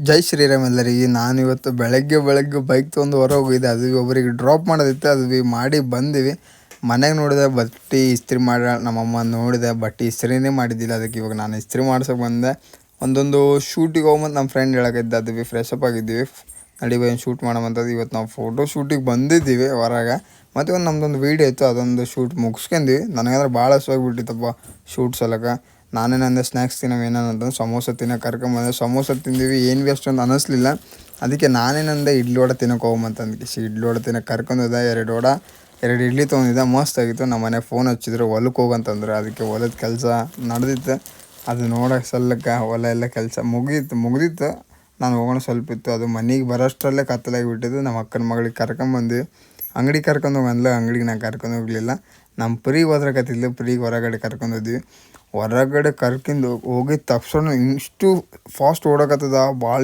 ಜೈ ಶ್ರೀರಾಮ್ ಎಲ್ಲರಿಗೆ. ನಾನಿವತ್ತು ಬೆಳಗ್ಗೆ ಬೈಕ್ ತೊಗೊಂಡು ಹೊರ ಹೋಗಿದ್ದೆ. ಅದು ಒಬ್ಬರಿಗೆ ಡ್ರಾಪ್ ಮಾಡೋದಿತ್ತು. ಅದು ಮಾಡಿ ಬಂದಿವಿ. ಮನೆಗೆ ನೋಡಿದೆ ಬಟ್ಟೆ ಇಸ್ತ್ರಿ ಮಾಡಿ ನಮ್ಮಮ್ಮ ನೋಡಿದೆ ಬಟ್ಟೆ ಇಸ್ತ್ರಿನೇ ಮಾಡಿದ್ದಿಲ್ಲ. ಅದಕ್ಕೆ ಇವಾಗ ನಾನು ಇಸ್ತ್ರಿ ಮಾಡ್ಸೋಕೆ ಬಂದೆ. ಒಂದೊಂದು ಶೂಟಿಗೆ ಹೋಗ್ಬಂದು ನಮ್ಮ ಫ್ರೆಂಡ್ ಹೇಳಕೈತೆ ಅದು ಫ್ರೆಶ್ ಅಪ್ ಆಗಿದ್ದೀವಿ, ನಡಿ ಬೈ ಶೂಟ್ ಮಾಡೋವಂಥದ್ದು. ಇವತ್ತು ನಾವು ಫೋಟೋ ಶೂಟಿಗೆ ಬಂದಿದ್ದೀವಿ ಹೊರಗೆ. ಮತ್ತು ಒಂದು ನಮ್ಮದೊಂದು ವೀಡಿಯೋ ಇತ್ತು, ಅದೊಂದು ಶೂಟ್ ಮುಗಿಸ್ಕೊಂಡ್ವಿ. ನನಗಂದ್ರೆ ಭಾಳ ಹಸುವಾಗ್ಬಿಟ್ಟಿತ್ತಪ್ಪ ಶೂಟ್ ಸಲಕ. ನಾನೇನಂದೆ ಸ್ನ್ಯಾಕ್ಸ್ ತಿನ್ನೋವೇನಂತಂದು ಸಮೋಸ ತಿನ್ನೋಕೆ ಕರ್ಕೊಂಬಂದೆ. ಸಮೋಸ ತಿಂದೀವಿ, ಏನು ಭೀ ಅಷ್ಟೊಂದು ಅನ್ನಿಸ್ಲಿಲ್ಲ. ಅದಕ್ಕೆ ನಾನೇನಂದೆ ಇಡ್ಲಿ ವಡೆ ತಿನ್ನೋಕೆ ಹೋಗ್ಬಂತಂದು ಇಡ್ಲಿ ವಡೆ ತಿನ್ನೋಕೆ ಕರ್ಕೊಂಡೋದೆ. 2 ಇಡ್ಲಿ ತೊಗೊಂಡಿದ್ದೆ, ಮಸ್ತ್ ಆಗಿತ್ತು. ನಮ್ಮ ಮನೆಗೆ ಫೋನ್ ಹಚ್ಚಿದ್ರು ಹೊಲಕ್ಕೆ ಹೋಗಂತಂದ್ರೆ. ಅದಕ್ಕೆ ಹೊಲದ ಕೆಲಸ ನಡೆದಿತ್ತು, ಅದು ನೋಡೋಕೆ ಸಲ್ಲಕ್ಕೆ ಹೊಲ ಎಲ್ಲ ಕೆಲಸ ಮುಗ್ದಿತ್ತು. ನಾನು ಹೋಗೋಣ ಸ್ವಲ್ಪ ಇತ್ತು, ಅದು ಮನೆಗೆ ಬರೋಷ್ಟರಲ್ಲೇ ಕತ್ತಲಾಗಿ ಬಿಟ್ಟಿದ್ದು. ನಮ್ಮ ಅಕ್ಕನ ಮಗಳಿಗೆ ಕರ್ಕೊಂಬಂದ್ವಿ. ಅಂಗಡಿ ಕರ್ಕೊಂಡು ಹೋಗಂದ್ಲ, ಅಂಗಡಿಗೆ ನಾನು ಕರ್ಕೊಂಡು ಹೋಗಲಿಲ್ಲ. ನಮ್ಮ ಪ್ರೀಗೆ ಹೋದ್ರಕತ್ತಿದ್ಲು, ಪ್ರೀಗೆ ಹೊರಗಡೆ ಕರ್ಕೊಂಡೋದ್ವಿ. ಹೊರಗಡೆ ಕರ್ಕೊಂಡು ಹೋಗಿದ ತಕ್ಷಣ ಇಷ್ಟು ಫಾಸ್ಟ್ ಓಡಕತ್ತದ ಭಾಳ